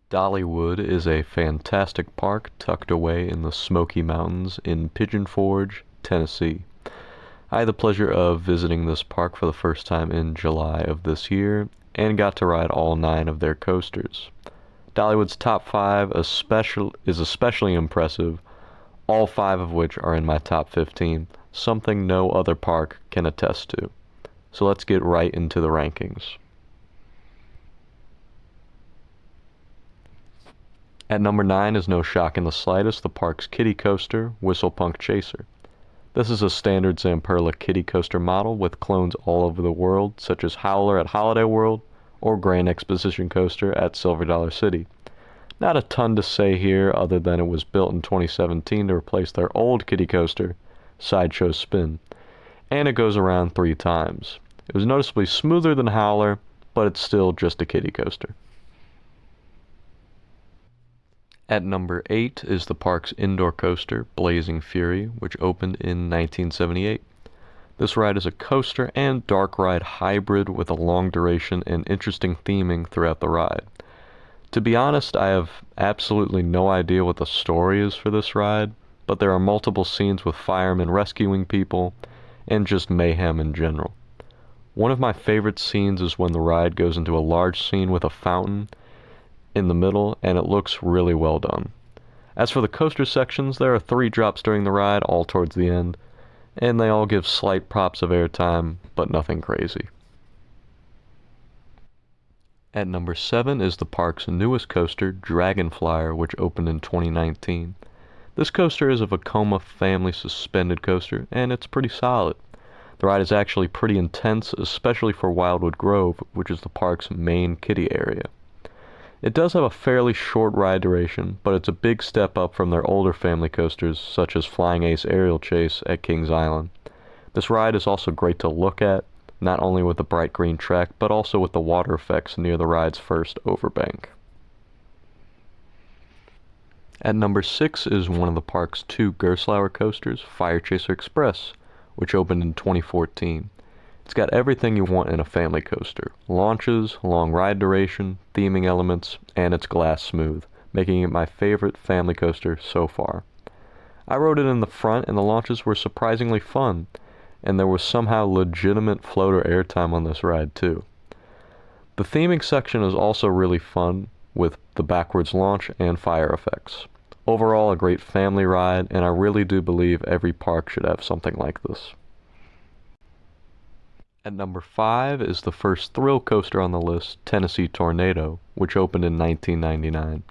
Dollywood is a fantastic park tucked away in the Smoky Mountains in Pigeon Forge, Tennessee. I had the pleasure of visiting this park for the first time in July of this year and got to ride all 9 of their coasters. Dollywood's top 5 is especially impressive, all 5 of which are in my top 15, something no other park can attest to. So let's get right into the rankings. At number 9 is no shock in the slightest, the park's kiddie coaster, Whistlepunk Chaser. This is a standard Zamperla kiddie coaster model with clones all over the world, such as Howler at Holiday World or Grand Exposition Coaster at Silver Dollar City. Not a ton to say here other than it was built in 2017 to replace their old kiddie coaster, Sideshow Spin, and it goes around 3 times. It was noticeably smoother than Howler, but it's still just a kiddie coaster. At number 8 is the park's indoor coaster, Blazing Fury, which opened in 1978. This ride is a coaster and dark ride hybrid with a long duration and interesting theming throughout the ride. To be honest, I have absolutely no idea what the story is for this ride, but there are multiple scenes with firemen rescuing people and just mayhem in general. One of my favorite scenes is when the ride goes into a large scene with a fountain in the middle, and it looks really well done. As for the coaster sections, there are 3 drops during the ride, all towards the end, and they all give slight props of airtime, but nothing crazy. At number 7 is the park's newest coaster, Dragonflyer, which opened in 2019. This coaster is a Vekoma family suspended coaster, and it's pretty solid. The ride is actually pretty intense, especially for Wildwood Grove, which is the park's main kiddie area. It does have a fairly short ride duration, but it's a big step up from their older family coasters, such as Flying Ace Aerial Chase at Kings Island. This ride is also great to look at, not only with the bright green track, but also with the water effects near the ride's first overbank. At number 6 is one of the park's 2 Gerstlauer coasters, Fire Chaser Express, which opened in 2014. It's got everything you want in a family coaster: launches, long ride duration, theming elements, and it's glass smooth, making it my favorite family coaster so far. I rode it in the front and the launches were surprisingly fun, and there was somehow legitimate floater airtime on this ride too. The theming section is also really fun with the backwards launch and fire effects. Overall, a great family ride, and I really do believe every park should have something like this. At number 5 is the first thrill coaster on the list, Tennessee Tornado, which opened in 1999.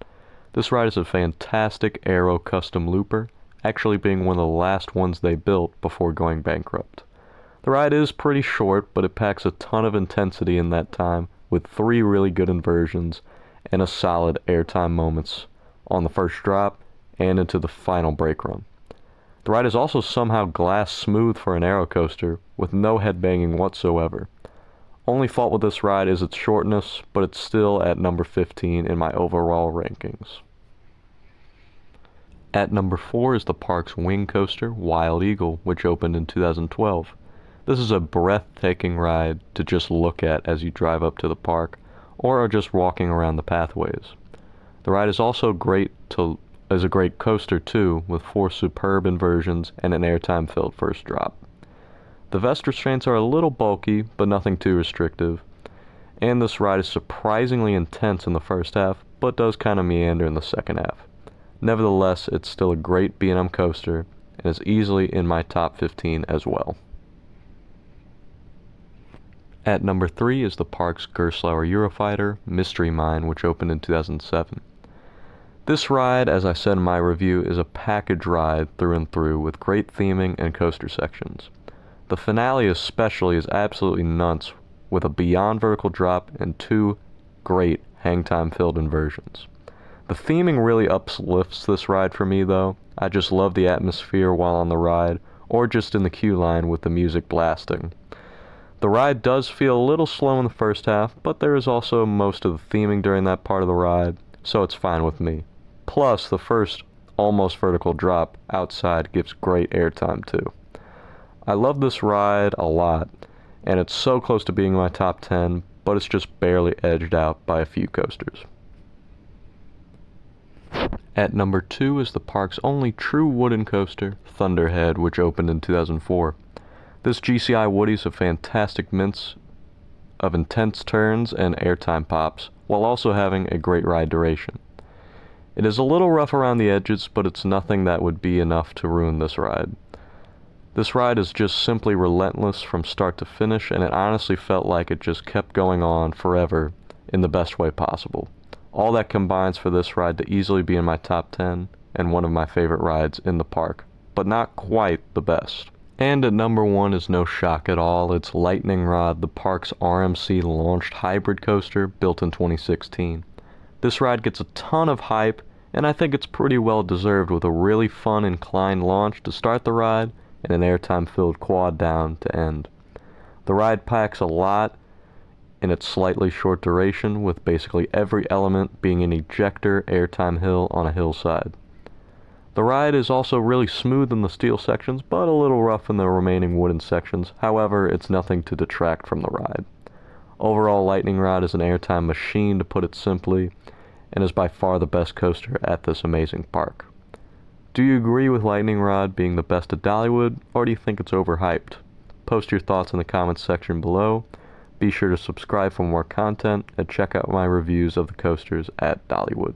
This ride is a fantastic aero custom looper, actually being one of the last ones they built before going bankrupt. The ride is pretty short, but it packs a ton of intensity in that time with 3 really good inversions and a solid airtime moments on the first drop and into the final brake run. The ride is also somehow glass smooth for an aero coaster, with no headbanging whatsoever. Only fault with this ride is its shortness, but it's still at number 15 in my overall rankings. At number 4 is the park's wing coaster, Wild Eagle, which opened in 2012. This is a breathtaking ride to just look at as you drive up to the park, or are just walking around the pathways. The ride is also is a great coaster too, with 4 superb inversions and an airtime-filled first drop. The vest restraints are a little bulky, but nothing too restrictive, and this ride is surprisingly intense in the first half, but does kind of meander in the second half. Nevertheless, it's still a great B&M coaster, and is easily in my top 15 as well. At number 3 is the park's Gerstlauer Eurofighter, Mystery Mine, which opened in 2007. This ride, as I said in my review, is a package ride through and through with great theming and coaster sections. The finale especially is absolutely nuts, with a beyond vertical drop and 2 great hang-time filled inversions. The theming really uplifts this ride for me though. I just love the atmosphere while on the ride, or just in the queue line with the music blasting. The ride does feel a little slow in the first half, but there is also most of the theming during that part of the ride, so it's fine with me. Plus, the first almost vertical drop outside gives great airtime too. I love this ride a lot, and it's so close to being my top 10, but it's just barely edged out by a few coasters. At number 2 is the park's only true wooden coaster, Thunderhead, which opened in 2004. This GCI Woodie's a fantastic mix of intense turns and airtime pops, while also having a great ride duration. It is a little rough around the edges, but it's nothing that would be enough to ruin this ride. This ride is just simply relentless from start to finish, and it honestly felt like it just kept going on forever in the best way possible. All that combines for this ride to easily be in my top 10 and one of my favorite rides in the park, but not quite the best. And at number 1 is no shock at all, it's Lightning Rod, the park's RMC launched hybrid coaster built in 2016. This ride gets a ton of hype, and I think it's pretty well deserved with a really fun inclined launch to start the ride and an airtime filled quad down to end. The ride packs a lot in its slightly short duration, with basically every element being an ejector airtime hill on a hillside. The ride is also really smooth in the steel sections, but a little rough in the remaining wooden sections. However, it's nothing to detract from the ride. Overall, Lightning Rod is an airtime machine, to put it simply, and is by far the best coaster at this amazing park. Do you agree with Lightning Rod being the best at Dollywood, or do you think it's overhyped? Post your thoughts in the comments section below. Be sure to subscribe for more content and check out my reviews of the coasters at Dollywood.